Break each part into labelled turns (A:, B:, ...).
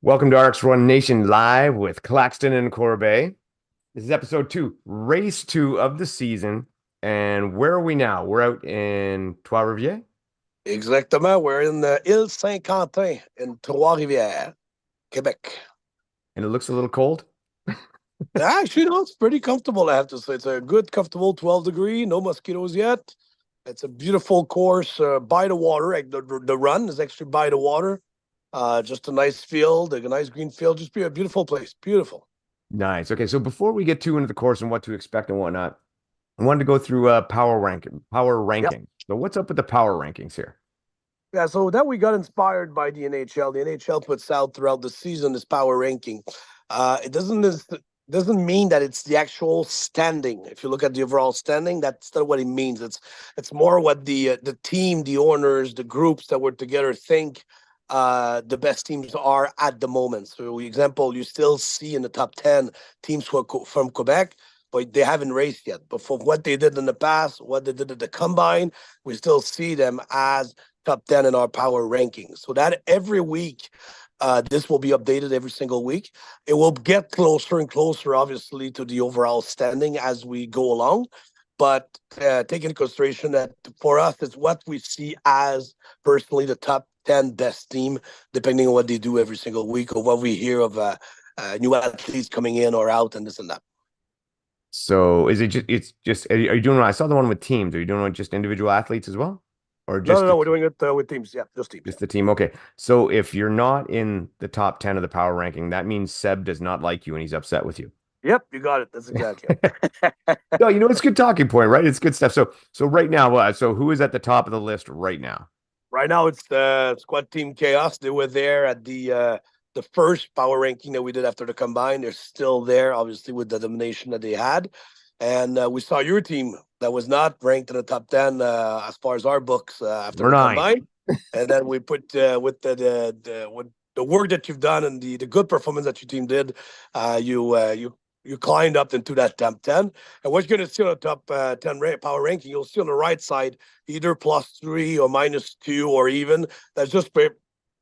A: Welcome to RX1 Nation Live with Claxton and Corbet. This is episode 2, race 2 of the season. And where are we now? We're out in Trois-Rivières.
B: Exactement. We're in the Île Saint-Quentin in Trois-Rivières, Quebec.
A: And it looks a little cold.
B: Actually, no, it's pretty comfortable, I have to say. It's a good, comfortable 12 degree, no mosquitoes yet. It's a beautiful course by the water. Like the run is actually by the water. Just a nice field, a nice green field. Just be a beautiful place. Beautiful.
A: Nice. Okay, so before we get too into the course and what to expect and whatnot, I wanted to go through power ranking.
B: Yep.
A: So what's up with the power rankings here?
B: Yeah, so that we got inspired by the NHL. The NHL puts out throughout the season this power ranking. It doesn't mean that it's the actual standing. If you look at the overall standing, that's not what it means. It's more what the team, the owners, the groups that were together think the best teams are at the moment. So, example, you still see in the top 10 teams who are from Quebec, but they haven't raced yet. But for what they did in the past, what they did at the combine, we still see them as top 10 in our power rankings. So that every week, this will be updated every single week. It will get closer and closer, obviously, to the overall standing as we go along. But take into consideration that for us, it's what we see as personally the top 10 best team, depending on what they do every single week or what we hear of new athletes coming in or out and this and that.
A: So is it just are you doing I saw the one with teams. Are you doing just individual athletes as well? Or
B: No,
A: just
B: no, no, we're doing it with teams. Yeah, just teams.
A: just the team? Okay. So if you're not in the top 10 of the power ranking, that means Seb does not like you and he's upset with you.
B: Yep, you got it. That's exactly it.
A: No, it's a good talking point, right? It's good stuff. So right now, so who is at the top of the list right now?
B: Right now, it's the Squad Team Chaos. They were there at the first power ranking that we did after the combine. They're still there, obviously, with the domination that they had. And we saw your team that was not ranked in the top 10 as far as our books after
A: We're
B: the
A: 9.
B: combine. And then we put with the work that you've done and the good performance that your team did, you climbed up into that top 10. And what you're going to see on the top 10 power ranking, you'll see on the right side either +3 or -2 or even. That's just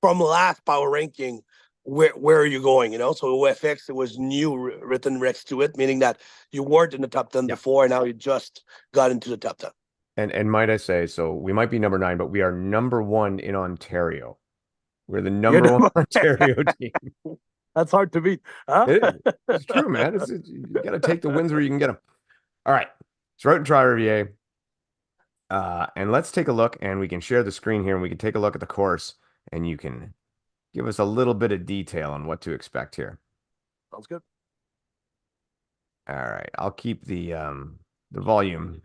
B: from last power ranking. Where are you going? So OFX, it was new written next to it, meaning that you weren't in the top 10
A: Yeah.
B: before, and now you just got into the top 10.
A: And might I say, so we might be number 9, but we are number 1 in Ontario. We're the
B: You're
A: number 1 Ontario team.
B: That's hard to beat. Huh?
A: It is. It's true, man. You got to take the wins where you can get them. All right. It's right in Trois-Rivières. And let's take a look, and we can share the screen here, and we can take a look at the course, and you can give us a little bit of detail on what to expect here.
B: Sounds good.
A: All right. I'll keep the volume.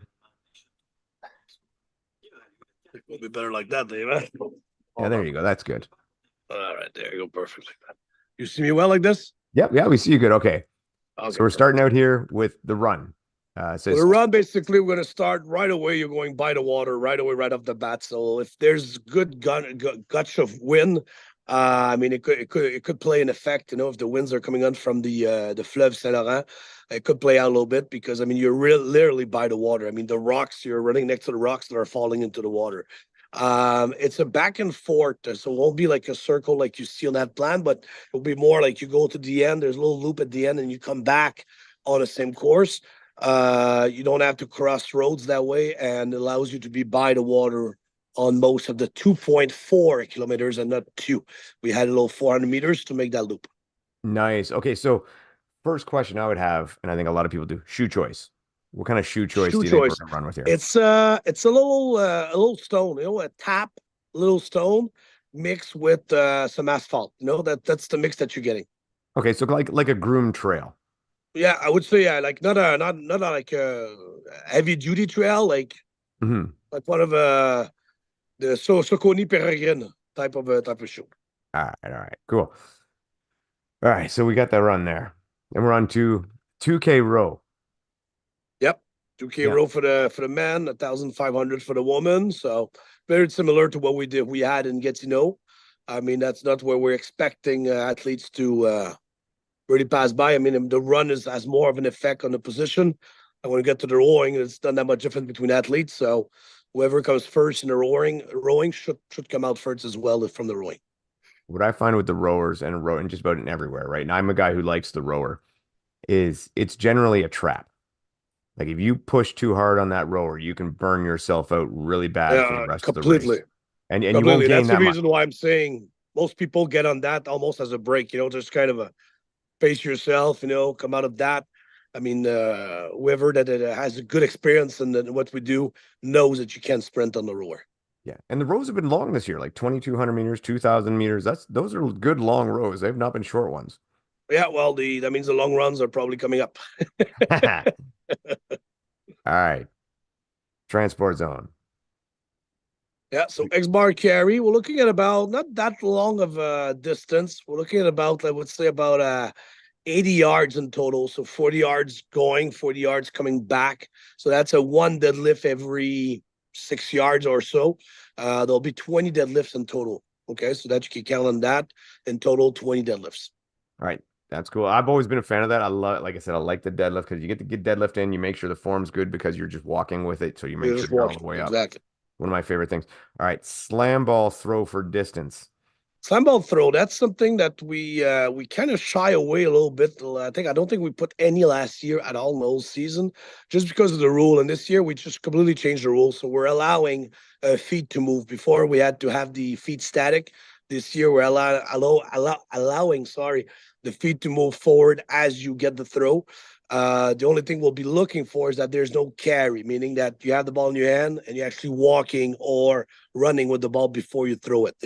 B: It will be better like that, Dave.
A: Yeah, there you go. That's good.
B: All right, there you go. Perfect like that. You see me well like this?
A: Yep. Yeah, we see you good. Okay.
B: Okay,
A: So we're starting out here with the run. It says
B: the run, basically, we're going to start right away. You're going by the water right away, right off the bat. So if there's good gush of wind, I mean, it could play an effect. If the winds are coming on from the Fleuve Saint Laurent, it could play out a little bit because I mean you're literally by the water. I mean the rocks, you're running next to the rocks that are falling into the water. It's a back and forth, so it won't be like a circle like you see on that plan, but it'll be more like you go to the end. There's a little loop at the end, and you come back on the same course. You don't have to cross roads that way, and it allows you to be by the water on most of the 2.4 kilometers and not 2. We had a little 400 meters to make that loop.
A: nice. Okay, so first question I would have, and I think a lot of people do, shoe choice. What kind of shoe choice do you think we're gonna run with here?
B: It's a little stone, a tap little stone mixed with some asphalt. That's the mix that you're getting.
A: Okay, so like a groom trail.
B: Yeah, I would say like not like a heavy duty trail, like one of the Soconi Peregrine type of shoe.
A: All right, cool. All right, so we got that run there. And we're on to 2K row.
B: Yep. 2K row for the men, 1,500 for the woman. So very similar to what we had in Gatineau. I mean, that's not where we're expecting athletes to really pass by. I mean, the run has more of an effect on the position. And when we get to the rowing, it's not that much different between athletes. So whoever comes first in the rowing should come out first as well from the rowing.
A: what I find with the rowers and just about in everywhere, right? And I'm a guy who likes the rower, is it's generally a trap. Like if you push too hard on that rower, you can burn yourself out really bad for the rest of the
B: Completely,
A: race. And you won't
B: completely.
A: gain
B: That's the
A: that much.
B: reason why I'm saying most people get on that almost as a break. Just kind of a pace yourself. Come out of that. I mean, whoever that has a good experience in what we do knows that you can sprint on the rower.
A: Yeah. And the rows have been long this year, like 2,200 meters, 2,000 meters. Those are good long rows. They've not been short ones.
B: Yeah, well, that means the long runs are probably coming up.
A: All right. Transport zone.
B: Yeah, so X bar carry, we're looking at about not that long of a distance. We're looking at about, I would say, about 80 yards in total. So 40 yards going, 40 yards coming back. So that's a one deadlift every 6 yards or so. There'll be 20 deadlifts in total. Okay, so that you can count on that. In total, 20 deadlifts.
A: All right. That's cool. I've always been a fan of that. I love, like I said, I like the deadlift because you get to get deadlift in. You make sure the form's good because you're just walking with it. So you make
B: You're
A: sure
B: just
A: you're all
B: walking.
A: the way up.
B: Exactly.
A: One of my favorite things. All right. Slam ball throw for distance.
B: Slam ball throw, that's something that we kind of shy away a little bit. I don't think we put any last year at all in the whole season, just because of the rule. And this year we just completely changed the rule. So we're allowing feet to move. Before we had to have the feet static. This year we're allowing the feet to move forward as you get the throw. The only thing we'll be looking for is that there's no carry, meaning that you have the ball in your hand and you're actually walking or running with the ball before you throw it.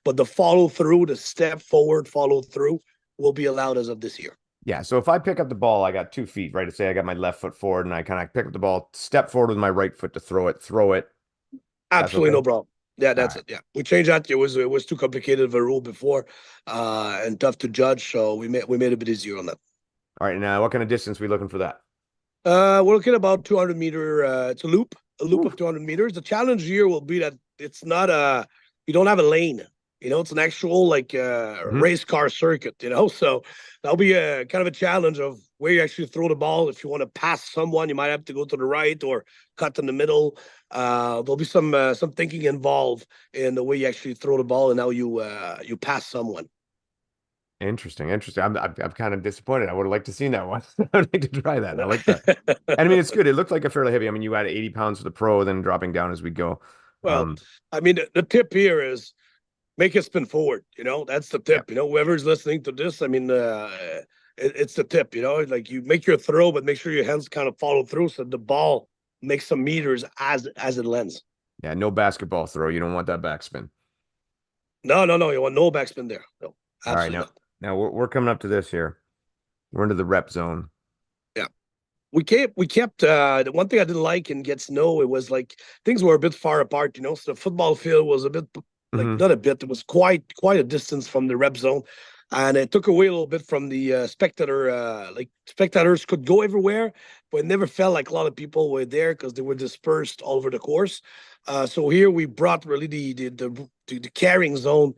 B: But the follow through, the step forward, follow through will be allowed as of this year.
A: Yeah. So if I pick up the ball, I got 2 feet, right? To say I got my left foot forward and I kind of pick up the ball, step forward with my right foot to throw it. That's
B: Absolutely
A: okay.
B: no problem. Yeah,
A: All
B: that's
A: right.
B: it. Yeah, we changed that. It was too complicated of a rule before, and tough to judge. So we made it a bit easier on that.
A: All right. Now, what kind of distance we looking for that?
B: We're looking about 200 meter. It's a loop
A: Ooh.
B: of 200 meters. The challenge here will be that it's not you don't have a lane. It's an actual like
A: Mhm.
B: race car circuit. So that'll be a kind of a challenge of where you actually throw the ball. If you want to pass someone, you might have to go to the right or cut in the middle. There'll be some thinking involved in the way you actually throw the ball and how you pass someone.
A: Interesting. Interesting. I'm kind of disappointed. I would have liked to seen that one. I would like to try that. I like that. And I mean, it's good. It looked like a fairly heavy. I mean, you add 80 pounds to the pro, then dropping down as we go.
B: Well,
A: Um,
B: I mean, the tip here is make it spin forward. That's the
A: yeah.
B: tip. Whoever's listening to this, I mean, it's the tip. Like you make your throw, but make sure your hands kind of follow through so the ball makes some meters as it lands.
A: Yeah. No basketball throw. You don't want that backspin.
B: No, no, no. You want no backspin there. No,
A: All right.
B: absolutely
A: Now,
B: not.
A: now we're coming up to this here. We're into the rep zone.
B: Yeah. We kept the one thing I didn't like in Get Snow, it was like things were a bit far apart. So the football field was a bit like
A: Hmm.
B: not a bit, it was quite a distance from the rep zone. And it took away a little bit from the spectator, like spectators could go everywhere, but it never felt like a lot of people were there because they were dispersed all over the course. So here we brought really the carrying zone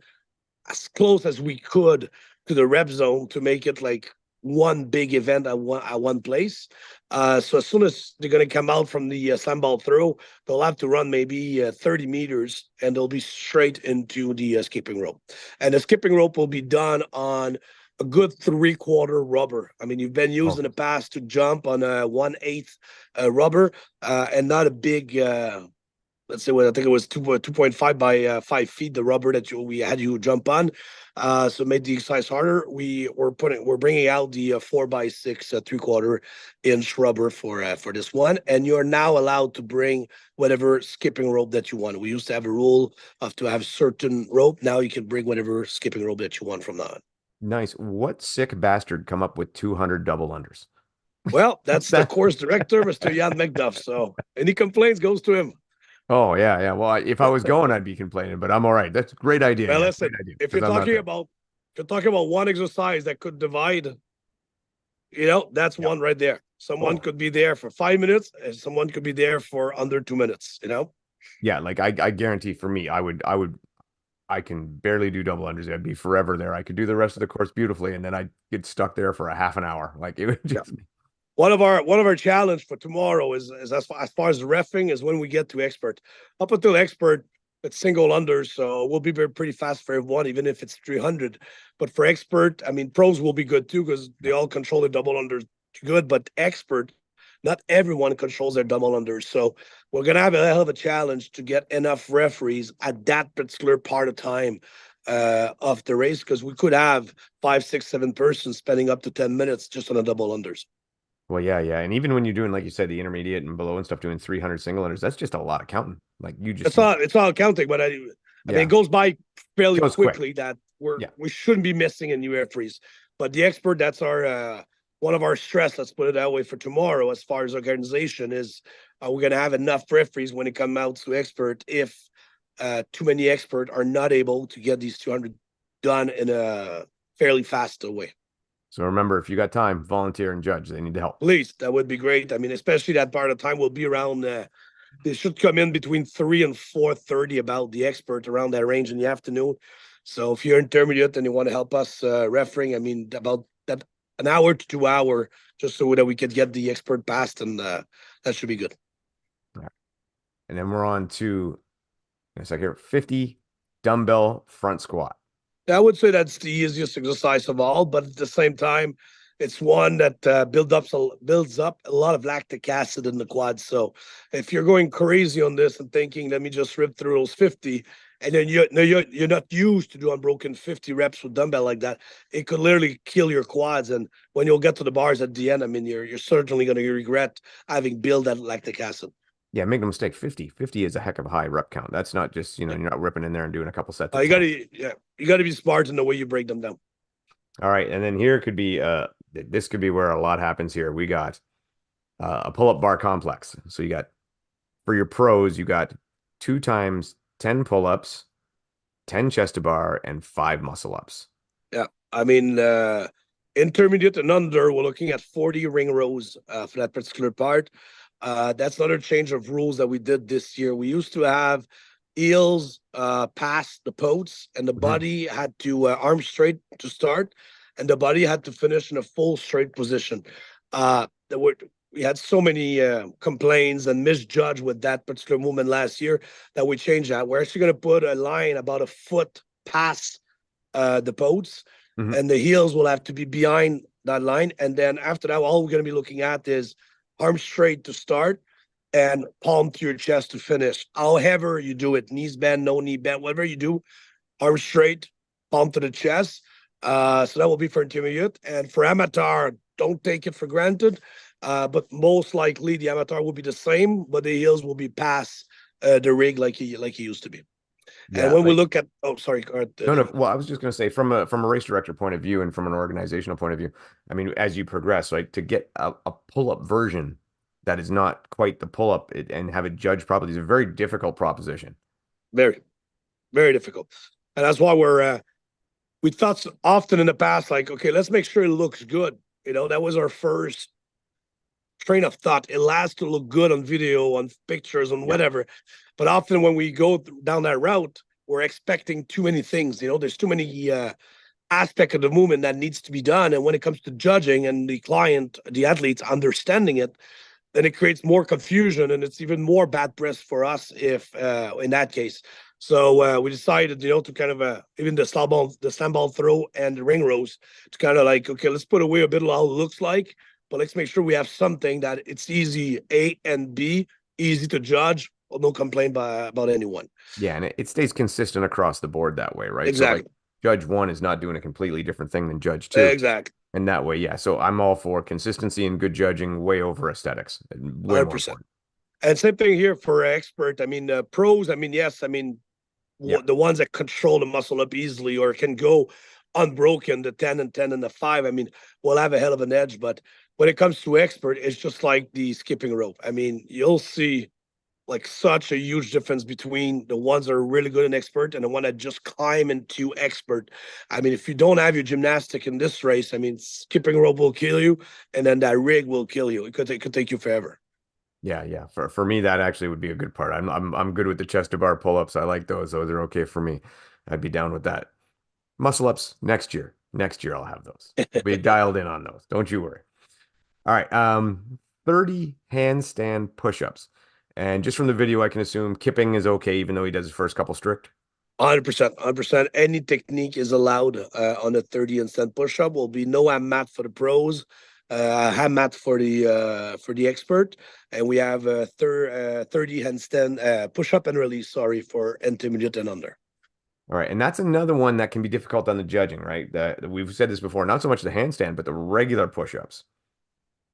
B: as close as we could to the rep zone to make it like one big event at one place. So as soon as they're going to come out from the slam ball throw, they'll have to run maybe 30 meters and they'll be straight into the skipping rope. And the skipping rope will be done on a good three-quarter rubber. I mean, you've been used
A: Oh,
B: in the past to jump on a 1/8 rubber and not a big let's say what I think it was 2.5 by 5 feet, the rubber that we had you jump on. So made the exercise harder. We're bringing out the 4x6 3/4 inch rubber for this one, and you're now allowed to bring whatever skipping rope that you want. We used to have a rule of to have certain rope. Now you can bring whatever skipping rope that you want from now on.
A: nice. What sick bastard come up with 200 double unders?
B: Well, that's the
A: That.
B: course director, Mr. Jan McDuff. So any complaints goes to him.
A: Oh yeah, yeah. Well, if I was going, I'd be complaining, but I'm all right. That's a great idea.
B: Well,
A: Yeah, great
B: listen,
A: idea.
B: if
A: Because
B: you're
A: I'm not
B: talking
A: there.
B: about if you're talking about one exercise that could divide, that's
A: Yeah.
B: one right there. Someone
A: Oh,
B: could be there for 5 minutes, and someone could be there for under 2 minutes.
A: yeah. Like I guarantee for me, I can barely do double unders. I'd be forever there. I could do the rest of the course beautifully, and then I'd get stuck there for a half an hour. Like it would
B: Yeah.
A: just.
B: One of our challenge for tomorrow is as far as the refing is when we get to expert. Up until expert, it's single under, so we'll be pretty fast for everyone, even if it's 300. But for expert, I mean, pros will be good too because they
A: Yeah.
B: all control the double under good. But expert, not everyone controls their double unders. So we're gonna have a hell of a challenge to get enough referees at that particular part of time of the race because we could have 5, 6, 7 persons spending up to 10 minutes just on a double unders.
A: Well, yeah, yeah. And even when you're doing, like you said, the intermediate and below and stuff, doing 300 single unders, that's just a lot of counting. Like you just,
B: It's all counting, but I mean, it
A: yeah,
B: goes by fairly
A: goes quick.
B: quickly that
A: Yeah.
B: we shouldn't be missing a new air freeze. But the expert, that's our one of our stress. Let's put it that way for tomorrow. As far as organization is, we're gonna have enough referees when it comes out to expert. If too many expert are not able to get these 200 done in a fairly fast way.
A: So remember, if you got time, volunteer and judge. They need to help.
B: Please, that would be great. I mean, especially that part of time will be around they should come in between 3 and 4:30 about the expert around that range in the afternoon. So if you're intermediate and you want to help us refereeing, I mean about that an hour to 2 hour, just so that we could get the expert passed, and that should be good.
A: All right. And then we're on to, it's like here, 50 dumbbell front squat.
B: I would say that's the easiest exercise of all, but at the same time, it's one that builds up a lot of lactic acid in the quads. So if you're going crazy on this and thinking, let me just rip through those 50, and then you're not used to do unbroken 50 reps with dumbbell like that, it could literally kill your quads. And when you'll get to the bars at the end, I mean, you're certainly going to regret having built that lactic acid.
A: Yeah, make no mistake, 50 is a heck of a high rep count. That's not just,
B: Yeah.
A: you're not ripping in there and doing a couple sets of
B: You
A: 10.
B: gotta, yeah, you gotta be smart in the way you break them down.
A: All right. And then here could be, this could be where a lot happens here. We got a pull-up bar complex. So you got, for your pros, you got 2 times 10 pull-ups, 10 chest to bar, and 5 muscle ups.
B: Yeah, I mean, intermediate and under, we're looking at 40 ring rows for that particular part. That's another change of rules that we did this year. We used to have heels past the posts, and the
A: Mhm.
B: body had to arm straight to start, and the body had to finish in a full straight position. There were we had so many complaints and misjudged with that particular movement last year that we changed that. We're actually going to put a line about a foot past the posts,
A: Mhm.
B: and the heels will have to be behind that line. And then after that, all we're going to be looking at is arm straight to start and palm to your chest to finish. However you do it, knees bend, no knee bend, whatever you do, arm straight, palm to the chest. So that will be for intermediate. And for amateur, don't take it for granted. But most likely the amateur will be the same, but the heels will be past the rig like he used to be. And
A: Yeah,
B: when we
A: like
B: look at, oh, sorry,
A: no, no.
B: David.
A: Well, I was just going to say from a race director point of view and from an organizational point of view, I mean, as you progress, right, to get a pull-up version that is not quite the pull-up and have it judged properly is a very difficult proposition.
B: Very, very difficult. And that's why we thought often in the past, like, okay, let's make sure it looks good. That was our first train of thought. It has to look good on video, on pictures, on
A: Yeah.
B: whatever. But often when we go down that route, we're expecting too many things. There's too many aspect of the movement that needs to be done. And when it comes to judging and the client, the athletes understanding it, then it creates more confusion and it's even more bad press for us if in that case. So we decided, to kind of even the slam ball throw and the ring rows to kind of like, okay, let's put away a bit of how it looks like, but let's make sure we have something that it's easy A and B, easy to judge, no complaint about anyone.
A: Yeah, and it stays consistent across the board that way, right? So like
B: Exactly.
A: Judge 1 is not doing a completely different thing than Judge 2.
B: Exactly.
A: And that way, yeah. So I'm all for consistency and good judging way over aesthetics. Way more
B: 100%.
A: important.
B: And same thing here for expert. I mean, pros. I mean, yes. I mean,
A: Yeah.
B: the ones that control the muscle up easily or can go unbroken, the 10 and 10 and the 5. I mean, will have a hell of an edge. But when it comes to expert, it's just like the skipping rope. I mean, you'll see like such a huge difference between the ones that are really good in expert and the one that just climb into expert. I mean, if you don't have your gymnastic in this race, I mean, skipping rope will kill you, and then that rig will kill you. It could take you forever.
A: Yeah, yeah. For me, that actually would be a good part. I'm good with the chest to bar pull-ups. I like those. Those are okay for me. I'd be down with that. Muscle ups next year. Next year I'll have those. I'll be dialed in on those. Don't you worry. All right. 30 handstand push-ups. And just from the video, I can assume kipping is okay, even though he does his first couple strict.
B: 100%, 100%. Any technique is allowed on a 30 handstand push-up. Will be no ham mat for the pros, ham mat for the expert, and we have 30 handstand push-up and release. Sorry, for intermediate and under.
A: All right, and that's another one that can be difficult on the judging, right? We've said this before, not so much the handstand, but the regular push-ups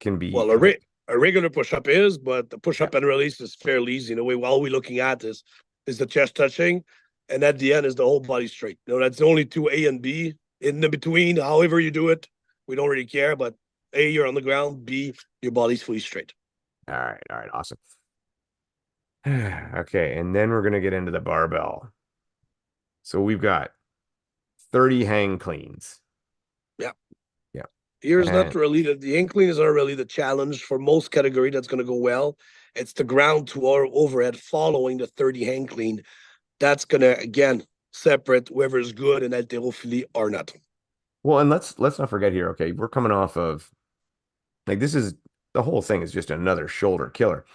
A: can be
B: Well,
A: a bit.
B: a regular push-up is, but the
A: Yeah.
B: push-up and release is fairly easy. You know, all we're looking at is the chest touching, and at the end is the whole body straight. You know, that's the only two A and B. In the between, however you do it, we don't really care. But A, you're on the ground. B, your body's fully straight.
A: All right, awesome. Okay, and then we're gonna get into the barbell. So we've got 30 hang cleans.
B: Yeah.
A: Yeah.
B: Here's not
A: And
B: really the incline is not really the challenge for most category that's going to go well. It's the ground to our overhead following the 30 hang clean. That's going to, again, separate whoever is good in halterophilie or not.
A: well, and let's not forget here, okay, we're coming off of like this is the whole thing is just another shoulder killer.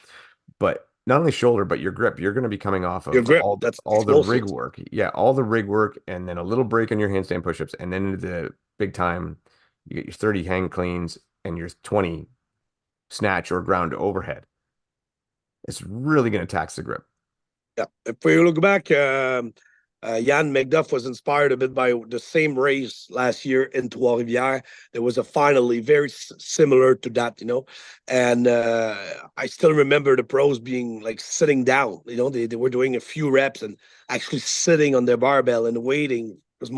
A: But not only shoulder, but your grip. You're going to be coming off
B: Your
A: of
B: grip, that's
A: all the rig
B: explosives.
A: work. Yeah, all the rig work, and then a little break on your handstand pushups, and then into the big time, you get your 30 hang cleans and your 20 snatch or ground to overhead. It's really going to tax the grip.
B: Yeah. If we look back, Jan McDuff was inspired a bit by the same race last year in Trois-Rivières. There was a finally very similar to that, you know. And I still remember the pros being like sitting down, you know, they were doing a few reps and actually sitting on their barbell and waiting. Was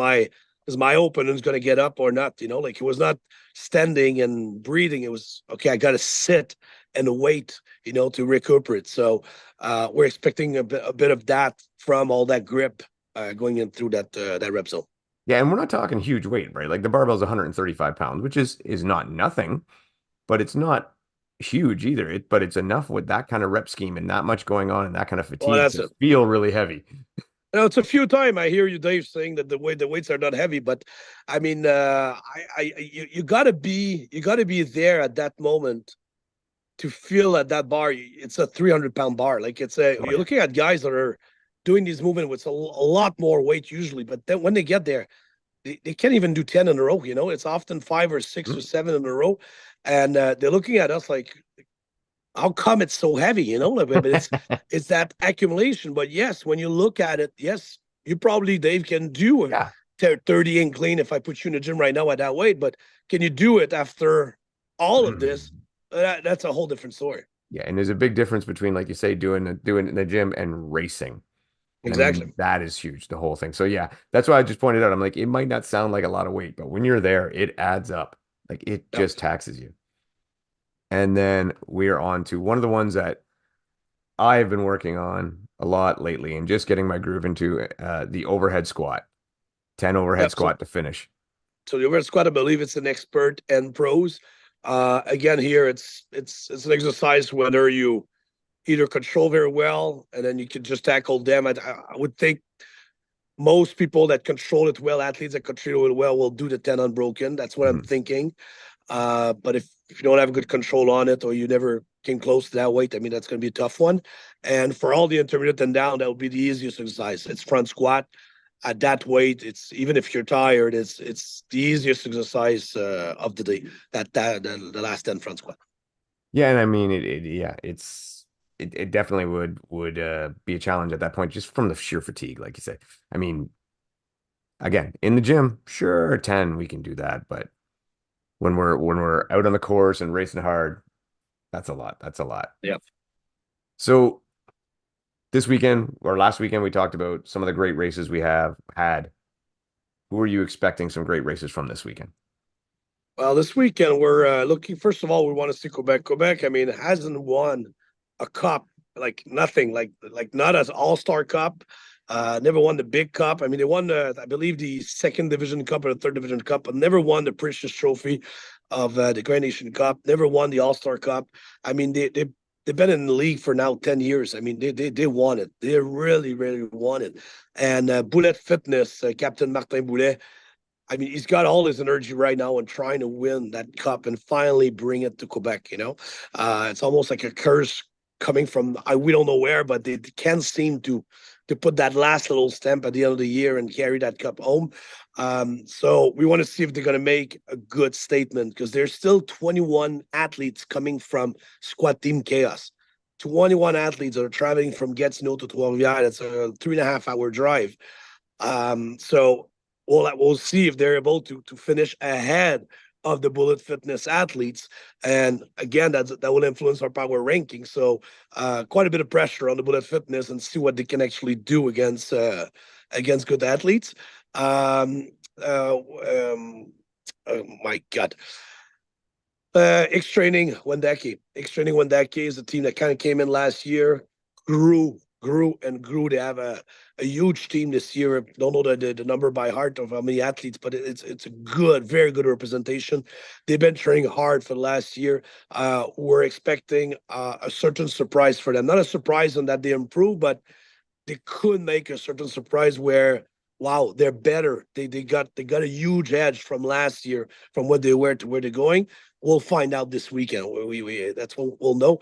B: my opponent's going to get up or not? You know, like it was not standing and breathing. It was, okay, I got to sit and wait, you know, to recuperate. So we're expecting a bit of that from all that grip going in through that rep zone.
A: Yeah, and we're not talking huge weight, right? Like the barbell's 135 pounds, which is not nothing, but it's not huge either. But it's enough with that kind of rep scheme and not much going on and that kind of
B: Well,
A: fatigue
B: that's
A: to
B: it.
A: feel really heavy.
B: You know, it's a few times I hear you, Dave, saying that the weights are not heavy, but I mean, you gotta be there at that moment to feel at that bar. It's a 300-pound bar. Like
A: Oh
B: you're
A: yeah.
B: looking at guys that are doing these movements with a lot more weight usually, but then when they get there, they can't even do 10 in a row. You know, it's often 5 or 6 or 7 in a row, and they're looking at us like, how come it's so heavy? You know, like, but it's that accumulation. But yes, when you look at it, yes, you probably, Dave, can do a
A: Yeah.
B: 30 and clean if I put you in the gym right now at that weight. But can you do it after all of this?
A: Mm.
B: That's a whole different story.
A: Yeah, and there's a big difference between, like you say, doing it in the gym and racing. I mean,
B: Exactly.
A: that is huge, the whole thing. So yeah, that's why I just pointed out. I'm like, it might not sound like a lot of weight, but when you're there, it adds up. Like it
B: Yep.
A: just taxes you. And then we're on to one of the ones that I've been working on a lot lately and just getting my groove into the overhead squat, 10 overhead
B: Yep.
A: squat to finish.
B: So the overhead squat, I believe it's an expert and pros. Again, here it's an exercise whether you either control very well and then you can just tackle them. I would think most people that control it well, athletes that control it well, will do the 10 unbroken. That's what I'm
A: Mhm.
B: thinking. But if you don't have good control on it or you never came close to that weight, I mean, that's going to be a tough one. And for all the intermediate and down, that would be the easiest exercise. It's front squat at that weight. It's even if you're tired, it's the easiest exercise of the day. The last 10 front squat.
A: Yeah, and I mean yeah, it definitely would be a challenge at that point just from the sheer fatigue, like you say. I mean, again, in the gym, sure, 10 we can do that, but when we're out on the course and racing hard, that's a lot. That's a lot.
B: Yeah.
A: So this weekend or last weekend, we talked about some of the great races we have had. Who are you expecting some great races from this weekend?
B: Well, this weekend we're looking. First of all, we want to see Quebec. Quebec, I mean, hasn't won a cup like nothing, like not as All Star Cup. Never won the big cup. I mean, they won I believe, the second division cup or the third division cup, but never won the Princess Trophy of the Grand Nation Cup. Never won the All Star Cup. I mean, they've been in the league for now 10 years. I mean, they won it. They really won it. And Boulette Fitness, Captain Martin Boulet, I mean, he's got all his energy right now and trying to win that cup and finally bring it to Quebec. You know, it's almost like a curse coming from we don't know where, but they can't seem to put that last little stamp at the end of the year and carry that cup home. So we want to see if they're going to make a good statement because there's still 21 athletes coming from Squad Team Chaos. 21 athletes that are traveling from Gatineau to Trois-Rivières. That's a 3.5 hour drive. So we'll see if they're able to finish ahead of the Bullet Fitness athletes, and again, that will influence our power ranking. So, quite a bit of pressure on the Bullet Fitness and see what they can actually do against good athletes. Um, uh, um, oh my God. X Training Wendake is a team that kind of came in last year, grew and grew. They have a huge team this year. Don't know the number by heart of how many athletes, but it's a good, very good representation. They've been training hard for the last year. We're expecting a certain surprise for them. Not a surprise in that they improve, but they could make a certain surprise where wow, they're better. They got a huge edge from last year from what they were to where they're going. We'll find out this weekend. We that's what we'll know.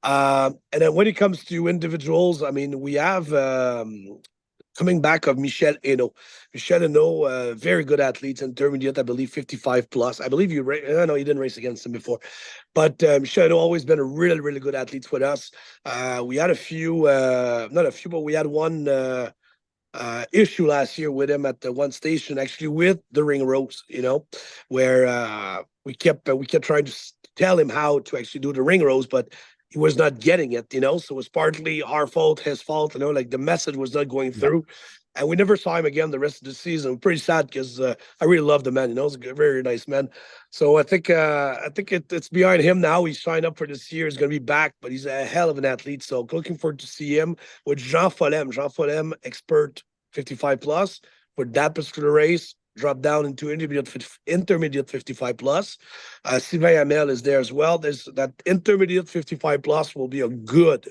B: And then when it comes to individuals, I mean, we have coming back of Michel Hainaut. Michel Hainaut, very good athletes, intermediate, I believe 55 plus. I believe no, you didn't race against him before. But Michel Hainaut always been a really, really good athlete with us. We had a few, not a few, but we had one issue last year with him at the one station, actually with the ring ropes, where we kept trying to tell him how to actually do the ring ropes, but he was not getting it. So it was partly our fault, his fault, like the message was not going
A: Yeah.
B: through. And we never saw him again the rest of the season. Pretty sad because I really love the man. He's a very nice man. So I think it's behind him now. He signed up for this year. He's going to be back, but he's a hell of an athlete. So looking forward to see him with Jean Follem. Jean Follem, expert 55 plus for that particular race. Drop down into intermediate 55 plus. Sylvain Hamel is there as well. There's that intermediate 55 plus will be a good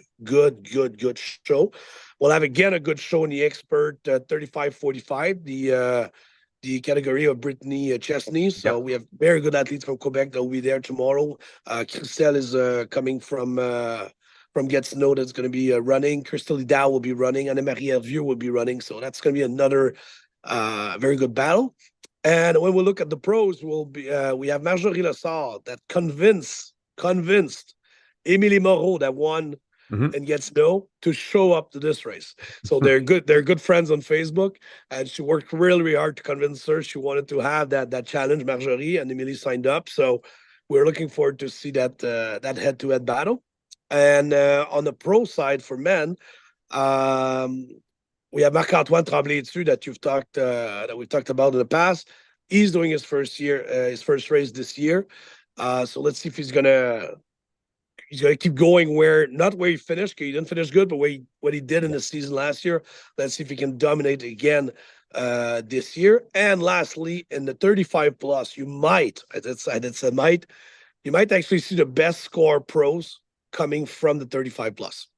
B: show. We'll have again a good show in the expert 35-45, the category of Brittany Chesney. So
A: Yep.
B: we have very good athletes from Quebec that will be there tomorrow. Christelle is coming from Gatineau that's going to be running. Crystal Dow will be running. Anne-Marie Hervieux will be running. So that's going to be another very good battle. And when we look at the pros, we have Marjorie Lessard that convinced Émilie Moreau that won
A: Hmm.
B: and gets no to show up to this race. So they're good. They're good friends on Facebook, and she worked really, really hard to convince her. She wanted to have that challenge, Marjorie, and Emily signed up. So we're looking forward to see that head-to-head battle. And on the pro side for men, um, we have Marc-Antoine Tremblay-Dessus that we've talked about in the past. He's doing his first race this year. So let's see if he's gonna keep going not where he finished, because he didn't finish good, but what he did in the season last year. Let's see if he can dominate again this year. And lastly, in the 35 plus, you might actually see the best score pros coming from the 35 plus.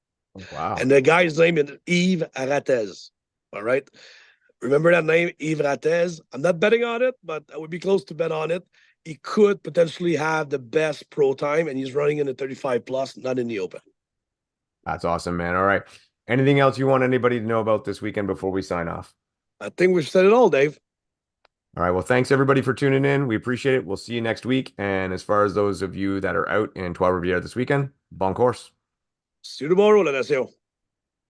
A: Wow.
B: And the guy's name is Yves Ratez. All right. Remember that name, Yves Ratez? I'm not betting on it, but I would be close to bet on it. He could potentially have the best pro time, and he's running in the 35 plus, not in the open.
A: That's awesome, man. All right. Anything else you want anybody to know about this weekend before we sign off?
B: I think we've said it all, Dave.
A: All right. Well, thanks everybody for tuning in. We appreciate it. We'll see you next week. And as far as those of you that are out in Trois-Rivières this weekend, bon course.
B: See you tomorrow, la nation.